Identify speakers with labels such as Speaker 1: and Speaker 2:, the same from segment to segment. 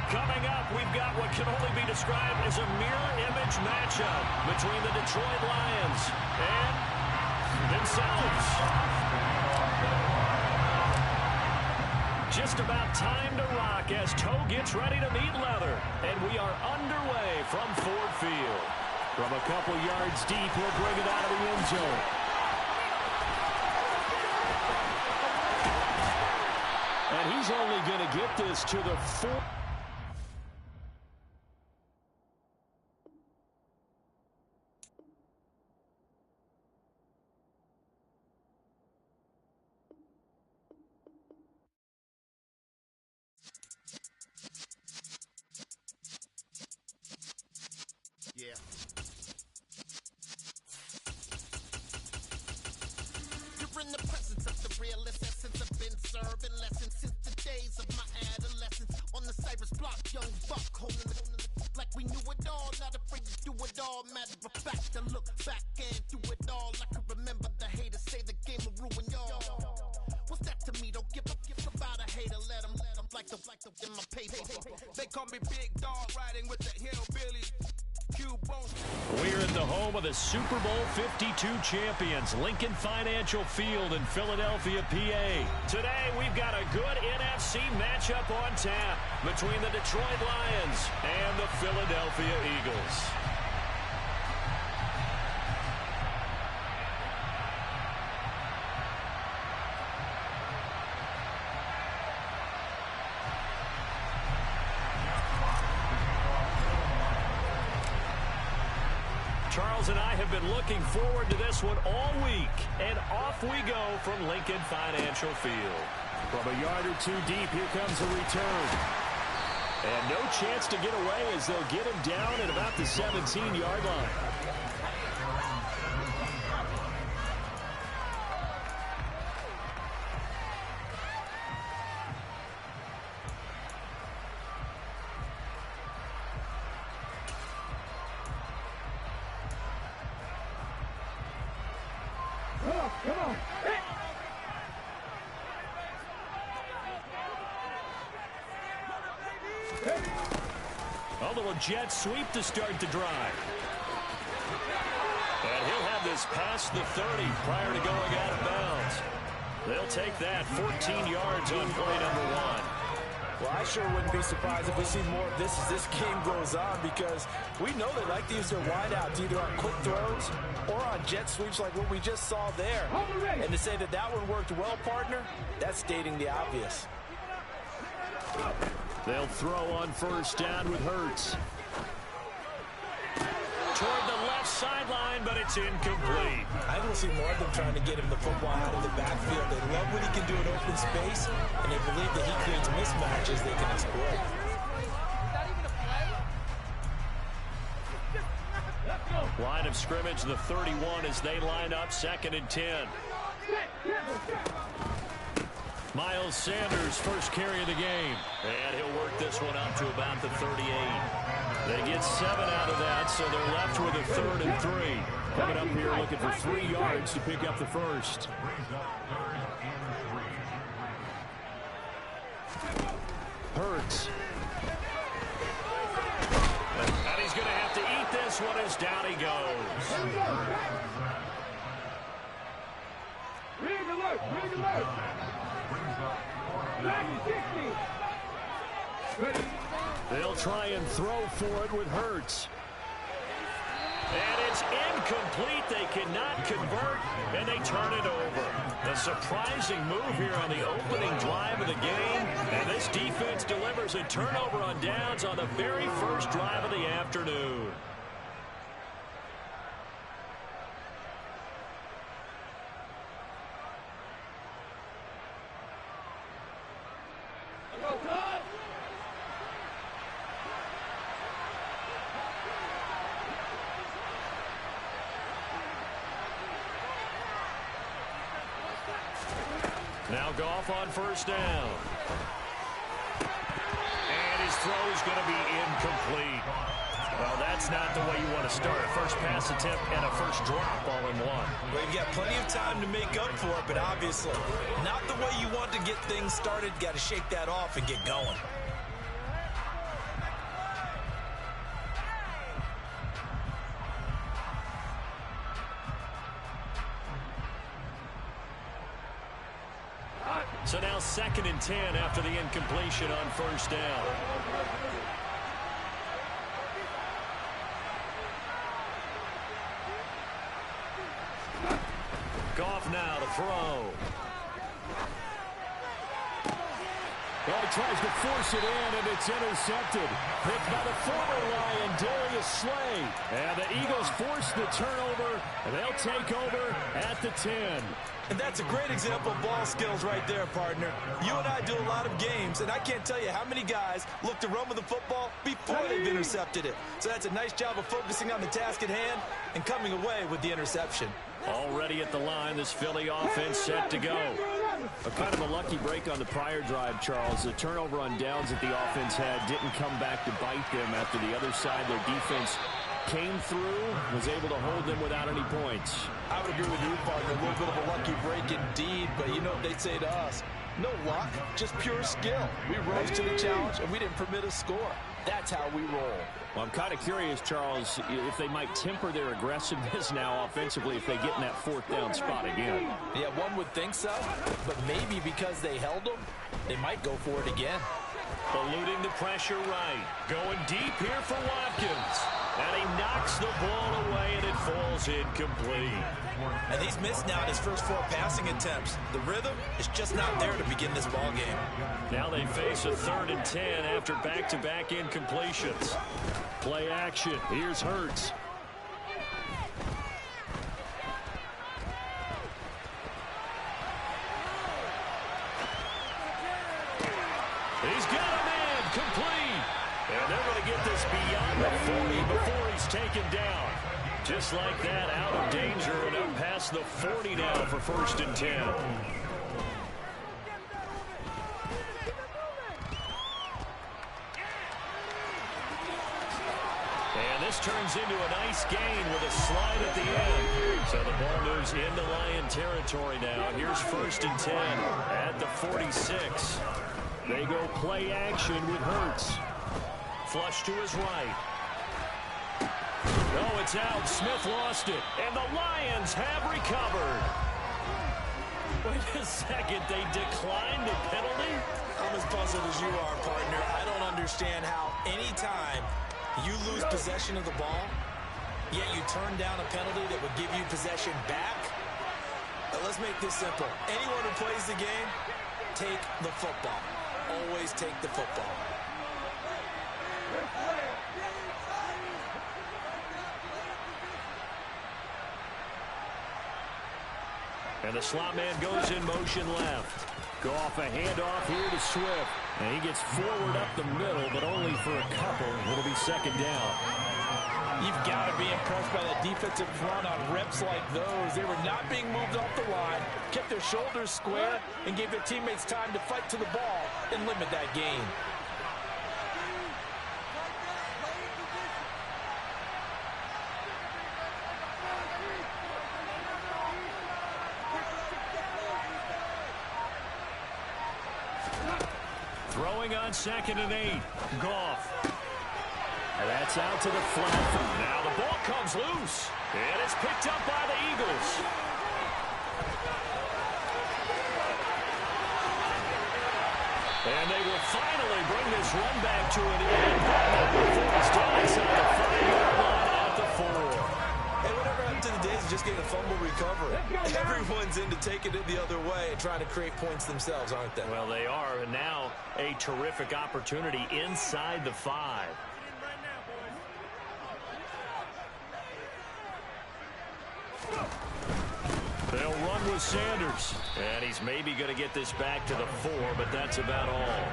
Speaker 1: Coming up, we've got what can only be described as a mirror image matchup between the Detroit Lions and themselves. Just about time to rock as toe gets ready to meet leather. And we are underway from Ford Field. From a couple yards deep, he'll bring it out of the end zone. And he's only going to get this to the 4.
Speaker 2: Yeah. You're in the presence of the realest essence. I've been serving lessons since the days of my adolescence. On the Cypress block, young buck holding the like we knew it all. Not afraid to do it all. Matter of fact, I look back and do it all. I can remember the haters say the game will ruin y'all. What's that to me? Don't give about a hater. Let them like the in my paper. They call me Big Dog riding with the hillbillies.
Speaker 1: We're at the home of the Super Bowl 52 champions, Lincoln Financial Field in Philadelphia, PA. Today, we've got a good NFC matchup on tap between the Detroit Lions and the Philadelphia Eagles. Charles and I have been looking forward to this one all week, and off we go from Lincoln Financial Field. From a yard or two deep, here comes a return. And no chance to get away as they'll get him down at about the 17-yard line. A little jet sweep to start the drive. And he'll have this past the 30 prior to going out of bounds. They'll take that 14 yards on play number 1.
Speaker 3: Well, I sure wouldn't be surprised if we see more of this as this game goes on, because we know they like to use their wideouts either on quick throws or on jet sweeps like what we just saw there. And to say that that one worked well, partner, that's stating the obvious.
Speaker 1: They'll throw on first down with Hurts. Toward the left sideline, but it's incomplete.
Speaker 3: I will see more of them trying to get him the football out of the backfield. They love what he can do in open space, and they believe that he creates mismatches they can exploit.
Speaker 1: Line of scrimmage, the 31, as they line up 2nd and 10. Miles Sanders, first carry of the game. And he'll work this one up to about the 38. They get 7 out of that, so they're left with a 3rd and 3. Coming up here looking for 3 yards to pick up the first. Hurts. And he's going to have to eat this one as down he goes.
Speaker 4: Ring alert! Ring alert!
Speaker 1: They'll try and throw for it with Hurts. And it's incomplete. They cannot convert, and they turn it over. A surprising move here on the opening drive of the game. And this defense delivers a turnover on downs on the very first drive of the afternoon. Now Goff on first down. And his throw is going to be incomplete. Well, that's not the way you want to start. A first pass attempt and a first drop all in one.
Speaker 3: Well, you've got plenty of time to make up for it, but obviously not the way you want to get things started. Got to shake that off and get going.
Speaker 1: So now 2nd and 10 after the incompletion on first down. Goff now to throw.
Speaker 5: Well, he tries to force it in, and it's intercepted. Hit by the former Lion, Darius Slay.
Speaker 1: And the Eagles force the turnover, and they'll take over at the 10.
Speaker 3: And that's a great example of ball skills right there, partner. You and I do a lot of games, and I can't tell you how many guys look to run with the football before they've intercepted it. So that's a nice job of focusing on the task at hand and coming away with the interception.
Speaker 1: Already at the line, this Philly offense set to go.
Speaker 5: A kind of a lucky break on the prior drive, Charles. The turnover on downs that the offense had didn't come back to bite them after the other side. Their defense came through, was able to hold them without any points.
Speaker 3: I would agree with you, partner. A little bit of a lucky break indeed, but you know what they say to us. No luck, just pure skill. We rose to the challenge, and we didn't permit a score. That's how we roll.
Speaker 5: Well, I'm kind of curious, Charles, if they might temper their aggressiveness now offensively if they get in that 4th down spot again.
Speaker 3: Yeah, one would think so, but maybe because they held them, they might go for it again.
Speaker 1: Eluding the pressure right. Going deep here for Watkins. And he knocks the ball away, and it falls incomplete.
Speaker 3: And he's missed now in his first 4 passing attempts. The rhythm is just not there to begin this ball game.
Speaker 1: Now they face a 3rd and 10 after back-to-back incompletions. Play action. Here's Hurts. He's got a man complete. And they're going to get this beyond the 40 before he's taken down. Just like that, out of danger and up past the 40 now for 1st and 10. And this turns into a nice gain with a slide at the end. So the ball moves into Lion territory now. Here's 1st and 10 at the 46. They go play action with Hurts. Flush to his right. Oh, it's out. Smith lost it. And the Lions have recovered. Wait a second. They declined the penalty?
Speaker 3: I'm as puzzled as you are, partner. I don't understand how any time you lose possession of the ball, yet you turn down a penalty that would give you possession back. Let's make this simple. Anyone who plays the game, take the football. Always take the football.
Speaker 1: And the slot man goes in motion left.
Speaker 5: Goff a handoff here to Swift. And he gets forward up the middle, but only for a couple. It'll be 2nd down.
Speaker 3: You've got to be impressed by that defensive front on reps like those. They were not being moved off the line, kept their shoulders square, and gave their teammates time to fight to the ball and limit that gain.
Speaker 1: Throwing on 2nd and 8. Goff.
Speaker 5: And that's out to the flat.
Speaker 1: Now the ball comes loose. And it's picked up by the Eagles. And they will finally bring this run back to an end. Before it's done inside the 5-yard line at the 4.
Speaker 3: Hey, whatever happened to the days of just getting a fumble recovery? Everyone's into taking it the other way and trying to create points themselves, aren't they?
Speaker 1: Well, they are. And now a terrific opportunity inside the 5. They'll run with Sanders. And he's maybe going to get this back to the 4, but that's about all.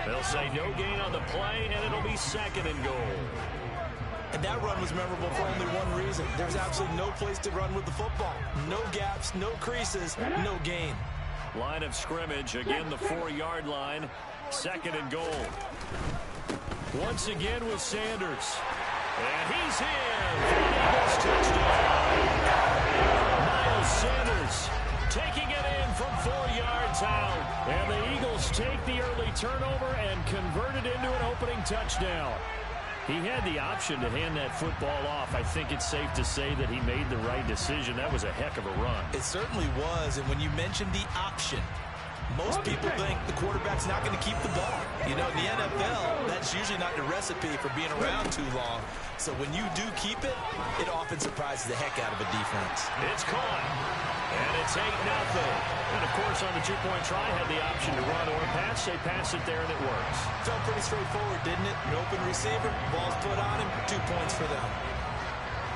Speaker 1: They'll say no gain on the play, and it'll be 2nd and goal.
Speaker 3: And that run was memorable for only one reason. There's absolutely no place to run with the football. No gaps, no creases, no gain.
Speaker 1: Line of scrimmage, again the 4-yard line. 2nd and goal. Once again with Sanders. And he's in for the Eagles touchdown. Miles Sanders taking it in from 4 yards out. And the Eagles take the early turnover and convert it into an opening touchdown. He had the option to hand that football off. I think it's safe to say that he made the right decision. That was a heck of a run.
Speaker 3: It certainly was. And when you mentioned the option, Most people think the quarterback's not going to keep the ball. You know, in the NFL, that's usually not the recipe for being around too long. So when you do keep it, it often surprises the heck out of a defense.
Speaker 1: It's caught. And it's 8-0. And, of course, on the two-point try, had the option to run or pass. They pass it there, and it works.
Speaker 3: Felt pretty straightforward, didn't it? An open receiver, ball's put on him, 2 points for them.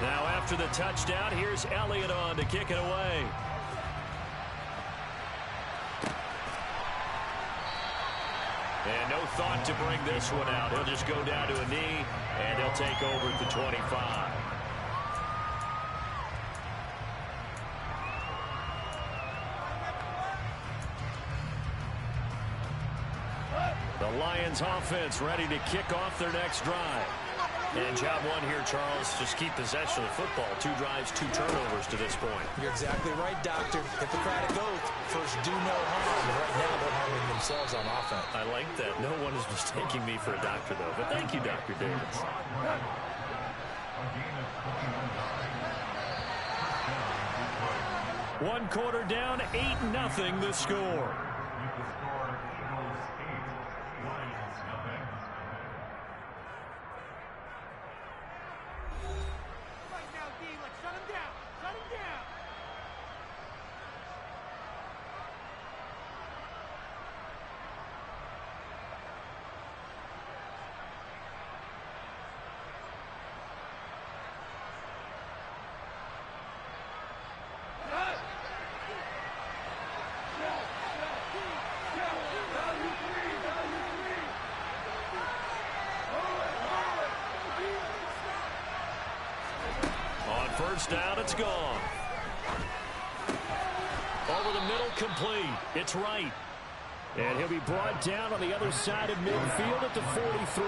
Speaker 1: Now, after the touchdown, here's Elliott on to kick it away. And no thought to bring this one out. He'll just go down to a knee, and he'll take over at the 25. The Lions offense ready to kick off their next drive. And job one here, Charles, just keep possession of the football. 2 drives, 2 turnovers to this point.
Speaker 3: You're exactly right, Doctor. Hippocratic oath. First, do no harm. Right now, they're harming themselves on offense.
Speaker 1: I like that. No one is mistaking me for a doctor, though. But thank you, Dr. Davis. 1 quarter down, 8-0 the score. First down, it's gone. Over the middle, complete. It's right. And he'll be brought down on the other side of midfield at the 43.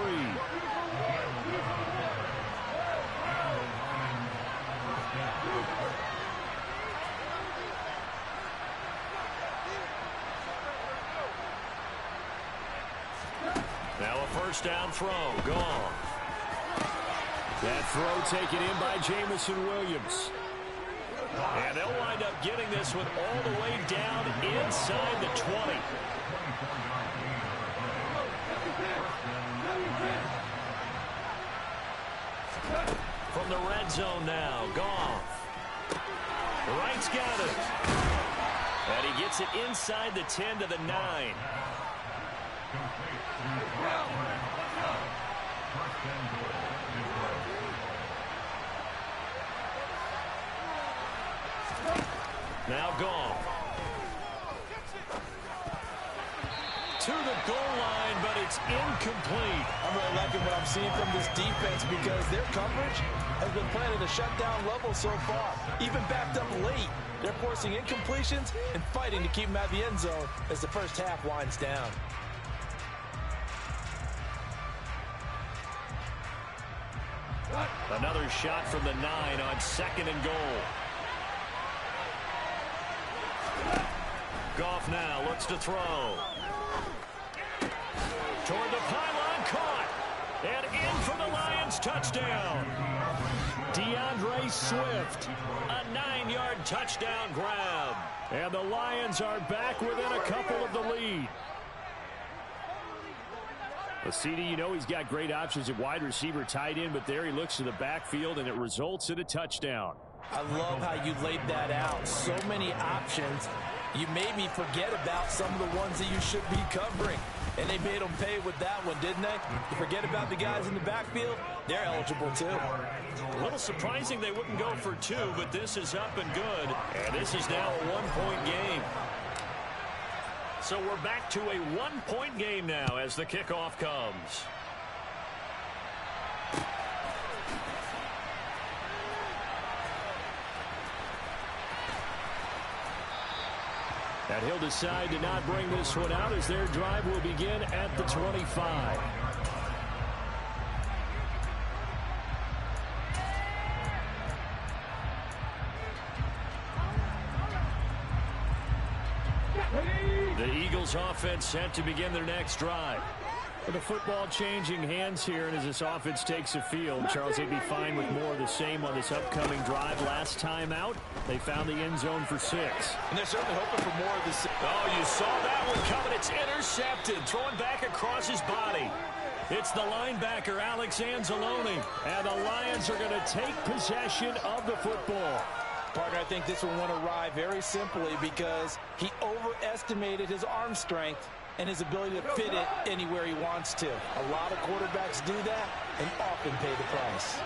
Speaker 1: Now a first down throw, gone. That throw taken in by Jamison Williams. And they'll wind up getting this one all the way down inside the 20. From the red zone now, Goff. Wright's got it. And he gets it inside the 10 to the 9. Now Goff. To the goal line, but it's incomplete.
Speaker 3: I'm really liking what I'm seeing from this defense because their coverage has been playing at a shutdown level so far. Even backed up late, they're forcing incompletions and fighting to keep them out of the end zone as the first half winds down.
Speaker 1: Another shot from the 9 on 2nd and goal. Goff now looks to throw. Toward the pylon, caught. And in for the Lions, touchdown. DeAndre Swift, a 9-yard touchdown grab. And the Lions are back within a couple of the lead. Well, CD, you know he's got great options at wide receiver, tight end, but there he looks to the backfield, and it results in a touchdown.
Speaker 3: I love how you laid that out. So many options. You made me forget about some of the ones that you should be covering. And they made them pay with that one, didn't they? You forget about the guys in the backfield, they're eligible too.
Speaker 1: A little surprising they wouldn't go for 2, but this is up and good. And this is now a 1-point game. So we're back to a 1-point game now as the kickoff comes. And he'll decide to not bring this one out as their drive will begin at the 25. The Eagles offense set to begin their next drive.
Speaker 5: The football changing hands here, and as this offense takes the field, Charles, they'd be fine with more of the same on this upcoming drive. Last time out, they found the end zone for 6.
Speaker 3: And they're certainly hoping for more of the same.
Speaker 1: Oh, you saw that one coming. It's intercepted, throwing back across his body. It's the linebacker, Alex Anzalone, and the Lions are going to take possession of the football.
Speaker 3: Partner, I think this one won't arrive very simply because he overestimated his arm strength and his ability to fit it anywhere he wants to. A lot of quarterbacks do that and often pay the price.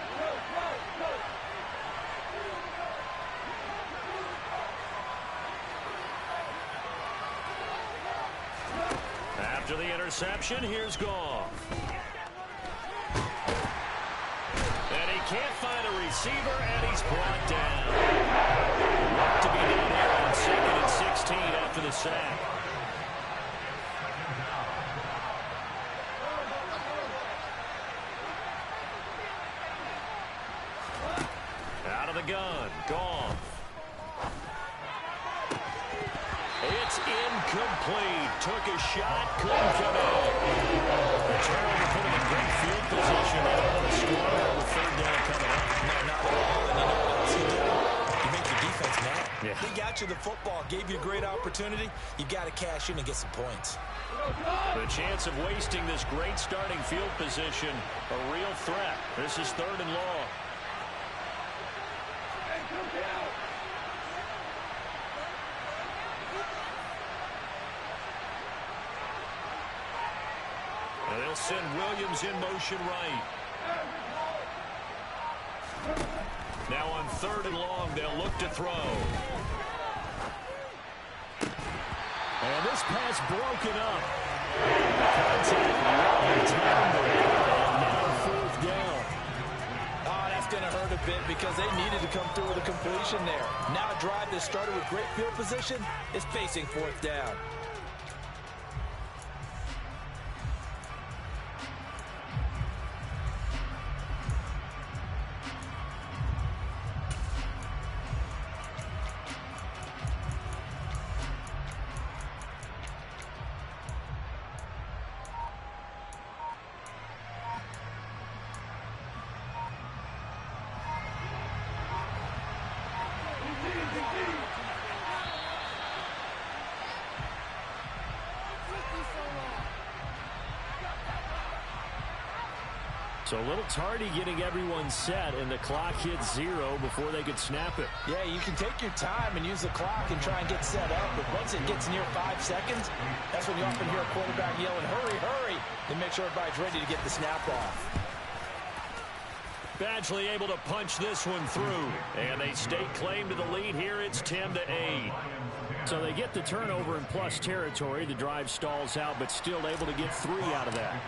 Speaker 1: After the interception, here's Goff. And he can't find a receiver, and he's brought down. Work to be done here on 2nd and 16 after the sack. Out of the gun, Goff. It's incomplete. Took a shot, couldn't connect. The turnover put him in great field position. They don't want to score there with 3rd down coming up.
Speaker 3: No, not at all. And you know what else he did? You make your defense mad.
Speaker 5: Yeah.
Speaker 3: He got you the football, gave you a great opportunity. You got to cash in and get some points.
Speaker 1: The chance of wasting this great starting field position, a real threat. This is 3rd and long. And they'll send Williams in motion right. Now on 3rd and long, they'll look to throw. And this pass broken up. Contact right down the line. And now 4th down.
Speaker 3: Oh, that's going to hurt a bit because they needed to come through with a completion there. Now a drive that started with great field position is facing 4th down.
Speaker 5: So a little tardy getting everyone set, and the clock hits 0 before they could snap it.
Speaker 3: Yeah, you can take your time and use the clock and try and get set up, but once it gets near 5 seconds, that's when you often hear a quarterback yelling, hurry, hurry, to make sure everybody's ready to get the snap off.
Speaker 1: Badgley able to punch this one through, and they stake claim to the lead here. It's 10-8.
Speaker 5: So they get the turnover in plus territory. The drive stalls out, but still able to get 3 out of that.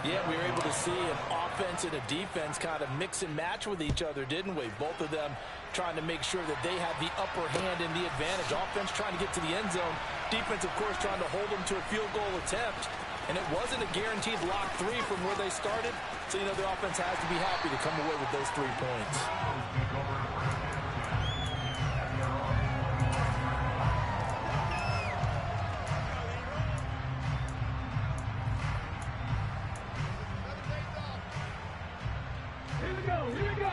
Speaker 3: Yeah, we were able to see an offense and a defense kind of mix and match with each other, didn't we? Both of them trying to make sure that they have the upper hand and the advantage. Offense trying to get to the end zone. Defense, of course, trying to hold them to a field goal attempt. And it wasn't a guaranteed lock 3 from where they started. So, you know, the offense has to be happy to come away with those 3 points.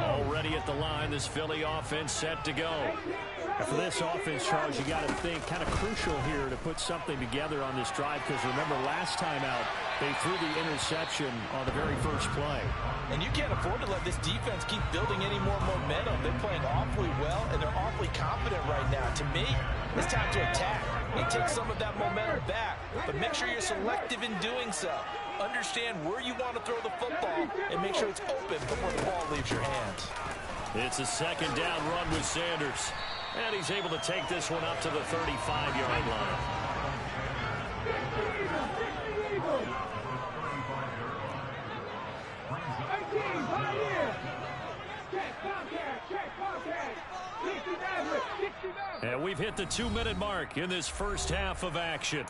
Speaker 1: Already at the line, this Philly offense set to go.
Speaker 5: For this offense, Charles, you got to think kind of crucial here to put something together on this drive, because remember last time out, they threw the interception on the very first play.
Speaker 3: And you can't afford to let this defense keep building any more momentum. They're playing awfully well, and they're awfully confident right now. To me, it's time to attack and take some of that momentum back. But make sure you're selective in doing so. Understand where you want to throw the football and make sure it's open before the ball leaves your hands.
Speaker 1: It's a 2nd down run with Sanders. And he's able to take this one up to the 35-yard line. And we've hit the 2-minute mark in this first half of action.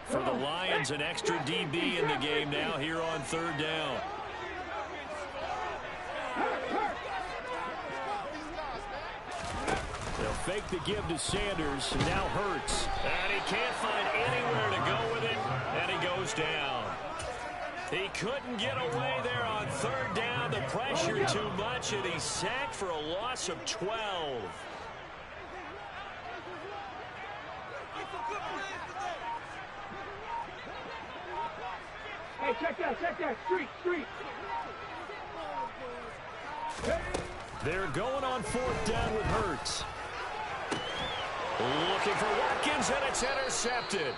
Speaker 1: For the Lions, an extra DB in the game now here on 3rd down. They'll fake the give to Sanders, and now Hurts. And he can't find anywhere to go with it. And he goes down. He couldn't get away there on third down. The pressure too much, and he's sacked for a loss of 12.
Speaker 4: Hey, check that. Street.
Speaker 1: They're going on fourth down with Hurts. Looking for Watkins, and it's intercepted.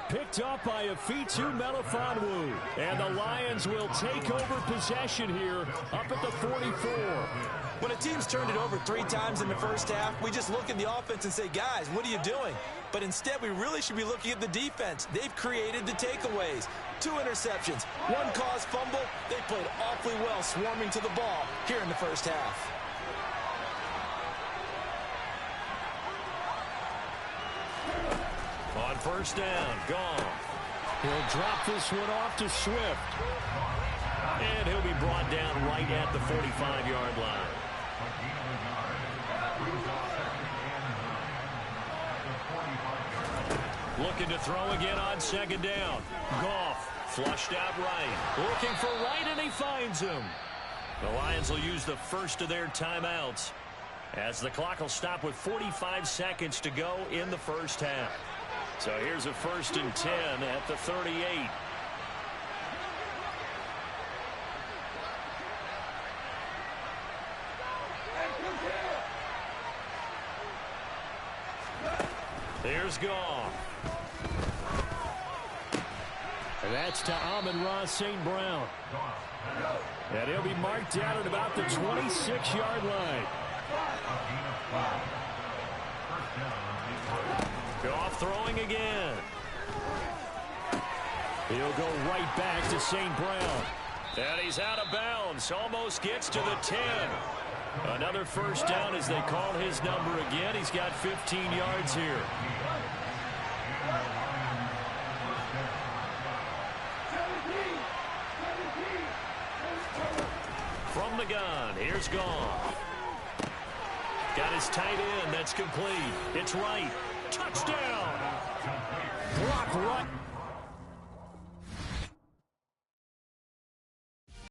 Speaker 5: Picked up by Afitu Melifonwu. And the Lions will take over possession here up at the 44.
Speaker 3: When a team's turned it over 3 times in the first half, we just look at the offense and say, guys, what are you doing? But instead, we really should be looking at the defense. They've created the takeaways. 2 interceptions, 1 caused fumble. They played awfully well swarming to the ball here in the first half.
Speaker 1: On first down, gone.
Speaker 5: He'll drop this one off to Swift.
Speaker 1: And he'll be brought down right at the 45-yard line. Looking to throw again on second down. Goff flushed out right. Looking for right, and he finds him. The Lions will use the first of their timeouts as the clock will stop with 45 seconds to go in the first half. So here's a 1st and 10 at the 38. Here's Goff.
Speaker 5: And that's to Amon-Ra St. Brown. And he'll be marked down at about the 26-yard line.
Speaker 1: Goff throwing again.
Speaker 5: He'll go right back to St. Brown.
Speaker 1: And he's out of bounds. Almost gets to the 10. Another first down as they call his number again. He's got 15 yards here. From the gun, here's Goff. Got his tight end. That's complete. It's right. Touchdown.
Speaker 5: Brock